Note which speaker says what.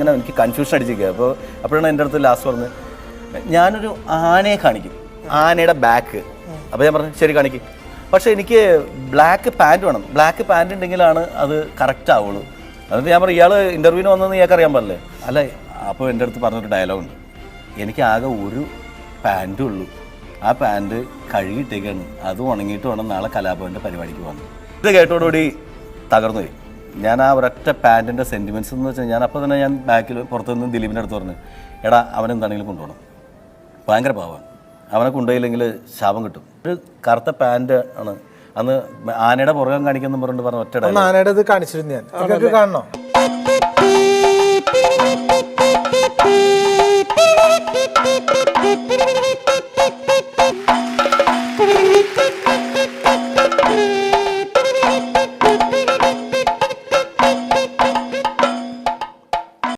Speaker 1: ഇങ്ങനെ എനിക്ക് കൺഫ്യൂഷൻ അടിച്ചിരിക്കുക. അപ്പോഴാണ് എൻ്റെ അടുത്ത് ലാസ്റ്റ് പറഞ്ഞത്, ഞാനൊരു ആനയെ കാണിക്കും, ആനയുടെ ബാക്ക്. അപ്പോൾ ഞാൻ പറഞ്ഞു ശരി കാണിക്കും, പക്ഷേ എനിക്ക് ബ്ലാക്ക് പാൻറ്റ് വേണം, ബ്ലാക്ക് പാൻറ്റ് ഉണ്ടെങ്കിലാണ് അത് കറക്റ്റ് ആവുള്ളൂ. എന്നിട്ട് ഞാൻ പറഞ്ഞു ഇയാൾ ഇൻ്റർവ്യൂവിന് വന്നതെന്ന് ഇയാൾക്ക് അറിയാൻ പാടില്ലേ? അല്ല. അപ്പോൾ എൻ്റെ അടുത്ത് പറഞ്ഞൊരു ഡയലോഗുണ്ട്, എനിക്ക് ആകെ ഒരു പാൻറ്റും ഉള്ളൂ, ആ പാൻറ്റ് കഴുകിയിട്ടേക്കാണ്, അത് ഉണങ്ങിയിട്ട് വേണം നാളെ കലാഭവൻ്റെ പരിപാടിക്ക് വന്നു. ഇത് കേട്ടോടുകൂടി തകർന്നു പോയി. ഞാൻ ആ ഒരൊറ്റ പാൻറ്റിൻ്റെ സെൻറ്റിമെൻറ്റ്സ് എന്ന് വെച്ചാൽ ഞാൻ അപ്പോൾ തന്നെ ഞാൻ ബാക്കിൽ പുറത്തുനിന്ന് ദിലീപിൻ്റെ അടുത്ത് പറഞ്ഞു, എടാ അവനെന്താണെങ്കിലും കൊണ്ടുപോകണം, ഭയങ്കര പാവമാണ്, അവനെ കൊണ്ടുപോയില്ലെങ്കിൽ ശാപം കിട്ടും. ഒരു കറുത്ത പാൻറ്റ് ആണ്. അന്ന് ആനയുടെ പുറകം കാണിക്കുന്നു പറഞ്ഞിട്ട് പറഞ്ഞ ഒറ്റ
Speaker 2: ആനയുടെ ഇത് കാണിച്ചിരുന്നു ഞാൻ, കാണണോ?